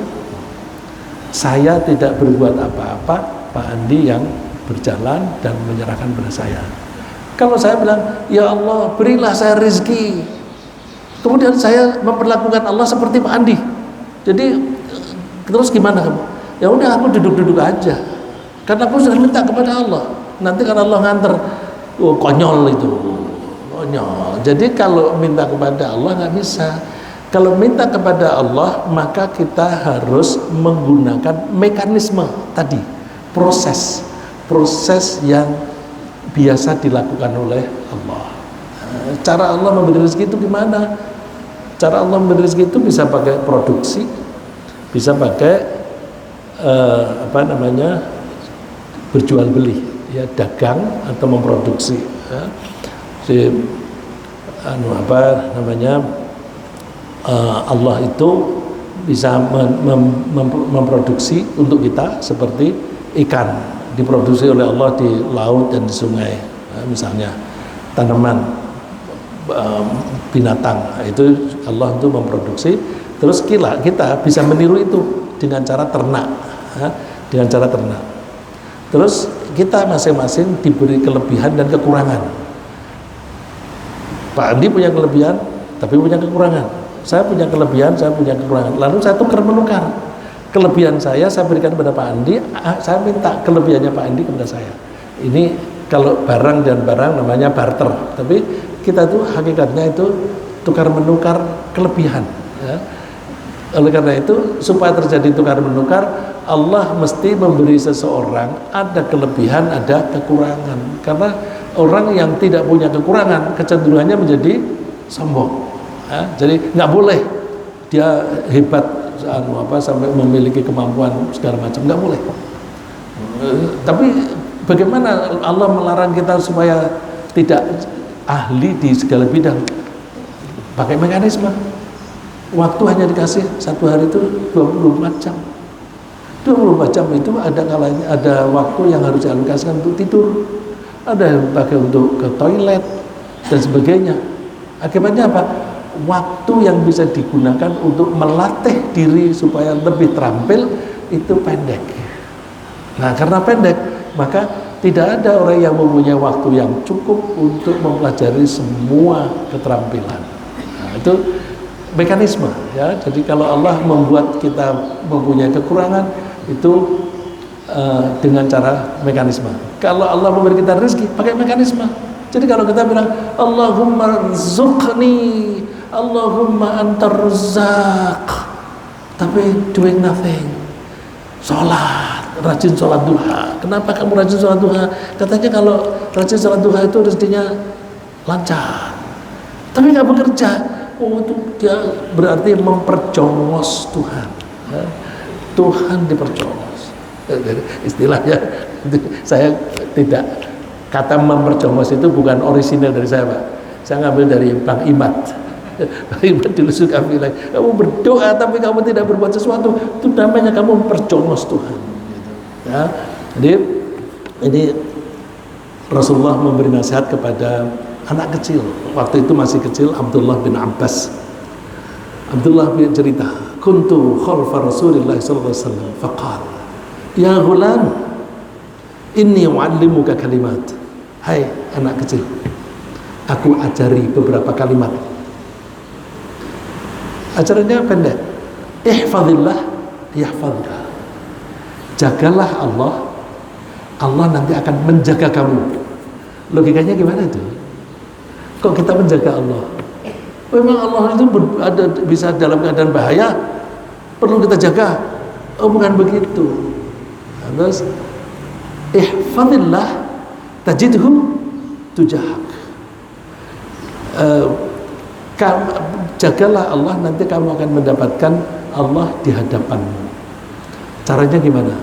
Saya tidak berbuat apa-apa, Pak Andi yang berjalan dan menyerahkan pada saya. Kalau saya bilang, ya Allah berilah saya rezeki, kemudian saya memperlakukan Allah seperti Pak Andi, jadi terus gimana kamu? Ya udah, aku duduk-duduk aja, karena aku sudah minta kepada Allah. Nanti kalau Allah nganter, konyol itu, konyol. Jadi kalau minta kepada Allah nggak bisa. Kalau minta kepada Allah maka kita harus menggunakan mekanisme tadi, proses yang biasa dilakukan oleh Allah. Cara Allah memberi rezeki itu gimana? Cara Allah memberi rezeki itu bisa pakai produksi, bisa pakai berjual beli, ya, dagang atau memproduksi. Ya. Allah itu bisa memproduksi untuk kita seperti ikan diproduksi oleh Allah di laut dan di sungai, misalnya tanaman, binatang, itu Allah itu memproduksi. Terus kita bisa meniru itu dengan cara ternak, dengan cara ternak. Terus kita masing-masing diberi kelebihan dan kekurangan. Pak Andi punya kelebihan tapi punya kekurangan, saya punya kelebihan, saya punya kekurangan, lalu saya tukar menukar. Kelebihan saya berikan kepada Pak Andi, saya minta kelebihannya Pak Andi kepada saya. Ini kalau barang dan barang namanya barter, tapi kita tuh hakikatnya itu tukar menukar kelebihan, ya. Oleh karena itu, supaya terjadi tukar menukar, Allah mesti memberi seseorang ada kelebihan, ada kekurangan. Karena orang yang tidak punya kekurangan kecenderungannya menjadi sombong, ya. Jadi nggak boleh dia hebat sampai memiliki kemampuan segala macam, nggak boleh. Tapi bagaimana Allah melarang kita supaya tidak ahli di segala bidang? Pakai mekanisme. Waktu hanya dikasih satu hari itu 24 jam. 24 jam itu ada waktu yang harus dialokasikan untuk tidur, ada yang pakai untuk ke toilet dan sebagainya. Akibatnya apa? Waktu yang bisa digunakan untuk melatih diri supaya lebih terampil itu pendek. Nah, karena pendek, maka tidak ada orang yang mempunyai waktu yang cukup untuk mempelajari semua keterampilan. Nah, itu mekanisme, ya. Jadi kalau Allah membuat kita mempunyai kekurangan itu dengan cara mekanisme. Kalau Allah memberi kita rezeki pakai mekanisme. Jadi kalau kita bilang Allahumma rzuqni, Allahumma antar razzaq, tapi doing nothing, sholat, rajin sholat duha. Kenapa kamu rajin sholat duha? Katanya kalau rajin sholat duha itu rezekinya lancar, tapi nggak bekerja. Oh, itu dia berarti memperjongos Tuhan, ya. Tuhan diperjongos. Istilahnya saya tidak, kata memperjongos itu bukan orisinal dari saya, Pak. Saya ngambil dari Bang Imad. Bang Imad dulu suka bilang, kamu berdoa tapi kamu tidak berbuat sesuatu, itu namanya kamu memperjongos Tuhan, gitu. Ya. Jadi ini Rasulullah memberi nasihat kepada anak kecil. Waktu itu masih kecil, Abdullah bin Abbas. Abdullah bin cerita, kuntu khalfa Rasulillah sallallahu alaihi wasallam faqala, ya ghulam, inni u'allimuka kalimat. Hai anak kecil, aku ajari beberapa kalimat. Ajarannya pendek. Ihfazillah yahfazka. Jagalah Allah, Allah nanti akan menjaga kamu. Logikanya gimana itu? Kok kita menjaga Allah? Memang Allah itu bisa dalam keadaan bahaya, perlu kita jaga? Oh, bukan begitu. Terus ihfazillah tajidhu tujahak. Jagalah Allah, nanti kamu akan mendapatkan Allah di hadapanmu. Caranya gimana?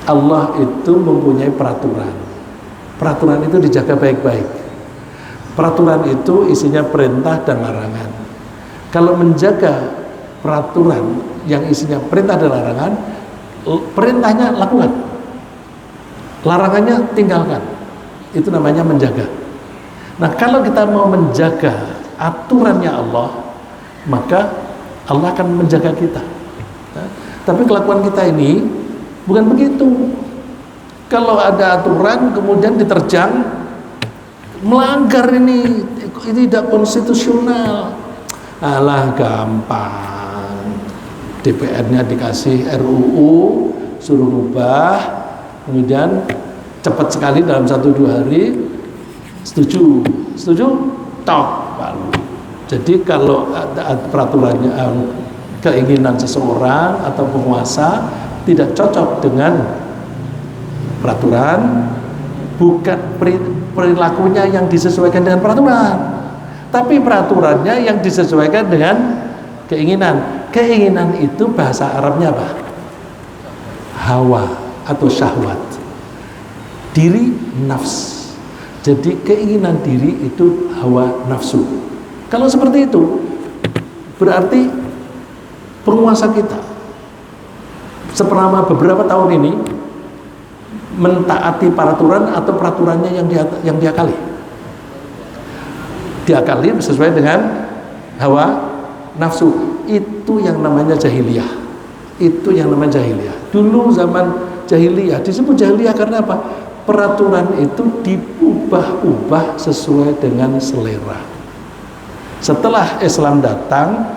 Allah itu mempunyai peraturan. Peraturan itu dijaga baik-baik. Peraturan itu isinya perintah dan larangan. Kalau menjaga peraturan yang isinya perintah dan larangan, perintahnya lakukan, larangannya tinggalkan. Itu namanya menjaga. Nah, kalau kita mau menjaga aturannya Allah, maka Allah akan menjaga kita. Nah, tapi kelakuan kita ini bukan begitu. Kalau ada aturan kemudian diterjang, melanggar, ini tidak konstitusional. Alah, gampang. DPR-nya dikasih RUU, suruh rubah, kemudian cepat sekali dalam 1-2 hari setuju, tok lalu. Jadi kalau ada peraturannya, keinginan seseorang atau penguasa tidak cocok dengan Peraturan bukan perilakunya yang disesuaikan dengan peraturan, tapi peraturannya yang disesuaikan dengan keinginan. Keinginan itu bahasa Arabnya apa? Hawa atau syahwat. Diri, nafs. Jadi keinginan diri itu hawa nafsu. Kalau seperti itu, berarti penguasa kita selama beberapa tahun ini mentaati peraturan atau peraturannya yang diakali. Diakali sesuai dengan hawa nafsu. Itu yang namanya jahiliyah. Itu yang namanya jahiliyah. Dulu zaman jahiliyah disebut jahiliyah karena apa? Peraturan itu diubah-ubah sesuai dengan selera. Setelah Islam datang,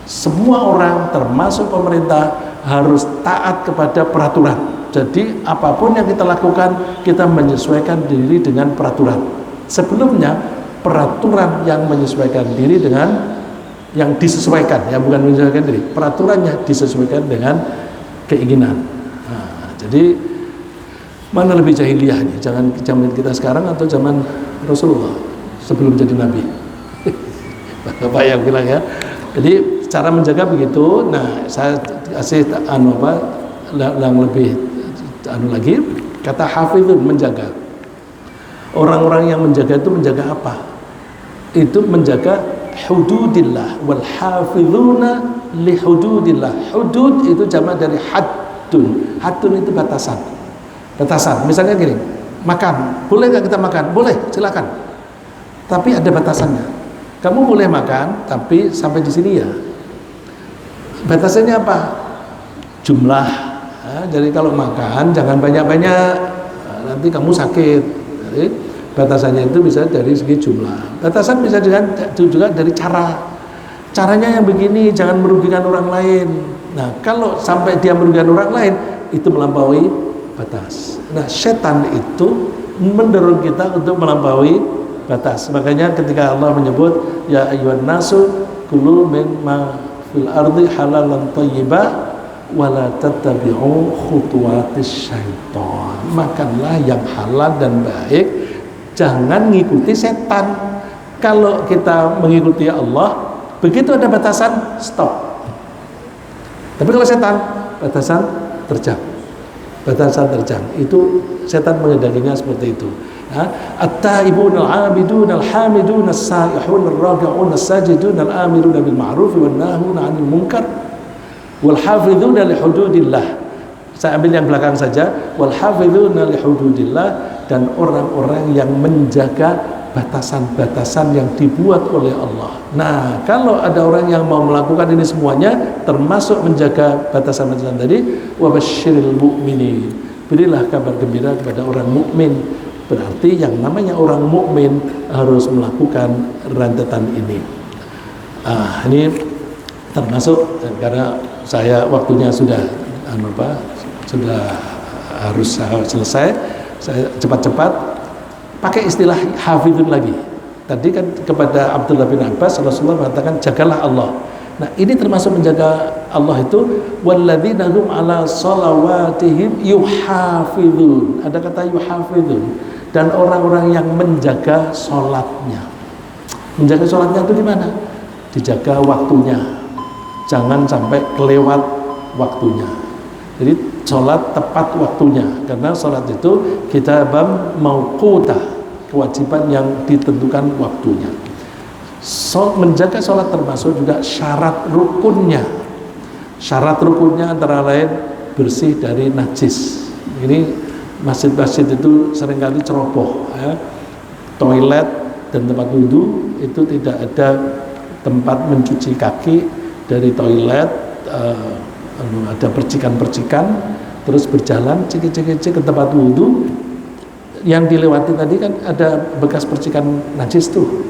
semua orang termasuk pemerintah harus taat kepada peraturan. Jadi apapun yang kita lakukan, kita menyesuaikan diri dengan peraturan. Sebelumnya peraturan yang menyesuaikan diri dengan yang disesuaikan, ya bukan menyesuaikan diri. Peraturannya disesuaikan dengan keinginan. Nah, jadi mana lebih jahiliyahnya? Jangan zaman kita sekarang atau zaman Rasulullah sebelum jadi nabi? Bapak yang bilang ya. Jadi cara menjaga begitu. Nah, saya kasih yang lebih lagi, kata hafizun, menjaga. Orang-orang yang menjaga itu menjaga apa? Itu menjaga hududillah, wal hafizuna li hududillah. Hudud itu jamak dari haddun. Haddun itu batasan. Batasan. Misalnya gini, makan, boleh nggak kita makan? Boleh, silakan. Tapi ada batasannya. Kamu boleh makan, tapi sampai di sini ya. Batasannya apa? Jumlah. Jadi kalau makan jangan banyak-banyak, nanti kamu sakit. Jadi batasannya itu bisa dari segi jumlah. Batasan bisa juga dari cara. Caranya yang begini, jangan merugikan orang lain. Nah, kalau sampai dia merugikan orang lain, itu melampaui batas. Nah, setan itu mendorong kita untuk melampaui batas. Makanya ketika Allah menyebut ya ayyuhan nasu kulu mimma fil ardi halalan thayyiba wala tattabi'u khutuwatis syaitan. Makanlah yang halal dan baik, jangan ngikuti setan. Kalau kita mengikuti Allah, begitu ada batasan, stop. Tapi kalau setan, batasan terjang. Batasan terjang. Itu setan mengendakinya seperti itu. At-taibun al-abidun al-hamidun as-saihun ar-raki'un as-sajidun al-amirun bil ma'ruf wan nahuna 'anil munkar wal hafizuna li hududillah. Saya ambil yang belakang saja. Wal hafizuna li hududillah, dan orang-orang yang menjaga batasan-batasan yang dibuat oleh Allah. Nah, kalau ada orang yang mau melakukan ini semuanya, termasuk menjaga batasan-batasan tadi, wa basyiril mu'minin. Berilah kabar gembira kepada orang mukmin. Berarti yang namanya orang mukmin harus melakukan rentetan ini. Ini termasuk karena saya waktunya sudah sudah harus selesai. Saya cepat-cepat pakai istilah hafizun lagi. Tadi kan kepada Abdullah bin Abbas Rasulullah mengatakan jagalah Allah. Nah, ini termasuk menjaga Allah itu walladzina hum ala shalawatihim yuhafizun. Ada kata yuhafizun. Dan orang-orang yang menjaga sholatnya. Menjaga sholatnya itu gimana? Dijaga waktunya, jangan sampai kelewat waktunya. Jadi sholat tepat waktunya, karena sholat itu kitabam mauqutah, kewajiban yang ditentukan waktunya. Menjaga sholat termasuk juga syarat rukunnya. Syarat rukunnya antara lain bersih dari najis. Ini masjid-masjid itu seringkali ceroboh, ya. Toilet dan tempat wudhu itu tidak ada tempat mencuci kaki dari toilet, ada percikan-percikan, terus berjalan cik-cik-cik ke tempat wudhu. Yang dilewati tadi kan ada bekas percikan najis tuh,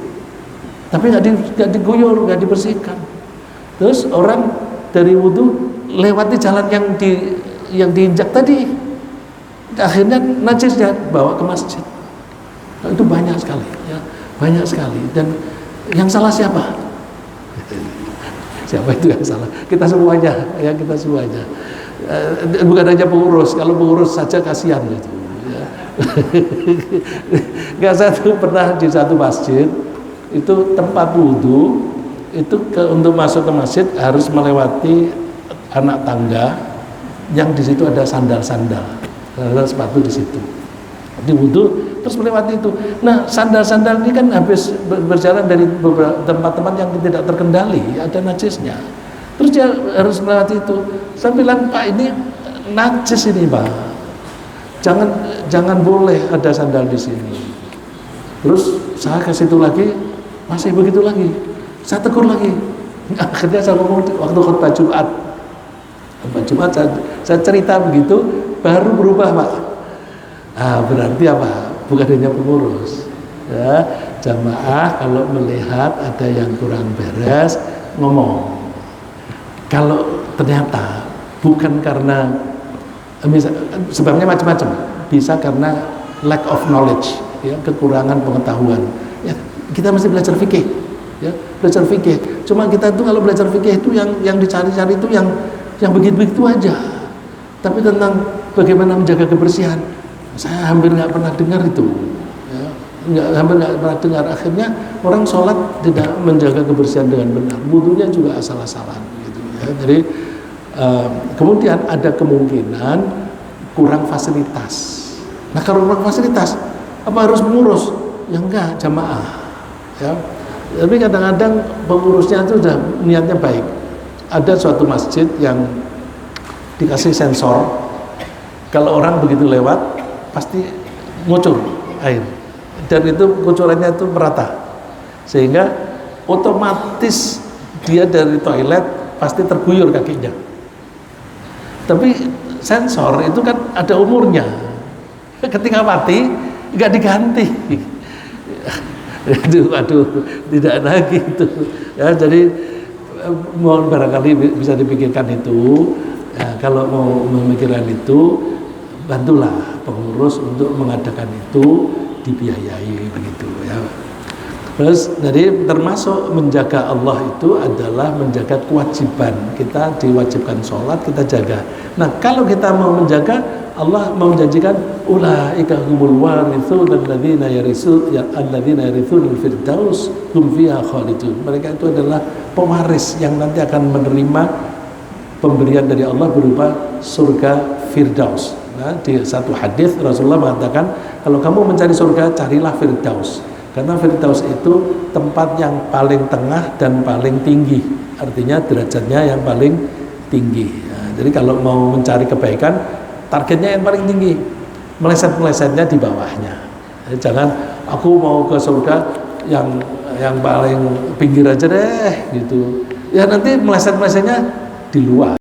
tapi nggak diguyur, nggak dibersihkan. Terus orang dari wudhu lewati jalan yang diinjak tadi, akhirnya najisnya bawa ke masjid. Nah, itu banyak sekali, ya, banyak sekali. Dan yang salah siapa? Siapa itu yang salah? Kita semuanya, ya, kita semuanya. Bukan hanya pengurus. Kalau pengurus saja kasihan gitu. Nggak, satu pernah di satu masjid itu tempat wudhu itu untuk masuk ke masjid harus melewati anak tangga yang di situ ada sandal-sandal, ada sepatu di situ. Di wudhu terus melewati itu. Nah, sandal-sandal ini kan habis berjalan dari beberapa tempat-tempat yang tidak terkendali, ada najisnya. Terus dia harus melewati itu. Saya bilang, Pak, ini najis ini, Pak. Jangan boleh ada sandal di sini. Terus saya ke situ lagi, masih begitu lagi. Saya tegur lagi. Akhirnya saya ngomong waktu khutbah Jumat. Khutbah Jumat saya cerita begitu, baru berubah, Pak. Berarti apa? Bukan hanya pengurus. Ya, jamaah kalau melihat ada yang kurang beres, ngomong. Kalau ternyata bukan karena sebabnya macam-macam, bisa karena lack of knowledge, ya, kekurangan pengetahuan. Ya, kita mesti belajar fikih, ya, belajar fikih. Cuma kita itu kalau belajar fikih itu yang dicari-cari itu yang begitu-begitu aja. Tapi tentang bagaimana menjaga kebersihan, saya hampir nggak pernah dengar itu. Ya, hampir nggak pernah dengar. Akhirnya orang sholat tidak menjaga kebersihan dengan benar, wudunya juga asal-asalan. Gitu, ya. Jadi kemudian ada kemungkinan kurang fasilitas. Nah, kalau kurang fasilitas, apa harus mengurus? Ya enggak, jamaah. Ya. Tapi kadang-kadang pengurusnya itu sudah niatnya baik. Ada suatu masjid yang dikasih sensor, kalau orang begitu lewat pasti ngucur air, dan itu kucurannya itu merata, sehingga otomatis dia dari toilet pasti terguyur kakinya. Tapi sensor itu kan ada umurnya, ketika mati nggak diganti. Aduh, tidak lagi itu. Ya, jadi mohon barangkali bisa dipikirkan itu. Ya, kalau mau memikirkan itu, bantulah pengurus untuk mengadakan itu, dibiayai begitu, ya. Terus jadi termasuk menjaga Allah itu adalah menjaga kewajiban. Kita diwajibkan sholat, kita jaga. Nah, kalau kita mau menjaga, Allah mau menjanjikan ulaika humul warithun alladzina yarithunal firdaus hum fiha khalidun. Mereka itu adalah pewaris yang nanti akan menerima pemberian dari Allah berupa surga Firdaus. Nah, di satu hadis Rasulullah mengatakan, kalau kamu mencari surga, carilah Firdaus. Karena Firdaus itu tempat yang paling tengah dan paling tinggi, artinya derajatnya yang paling tinggi. Nah, jadi kalau mau mencari kebaikan, targetnya yang paling tinggi, meleset-melesetnya di bawahnya. Jadi jangan aku mau ke surga yang paling pinggir aja deh gitu. Ya nanti meleset-melesetnya di luar.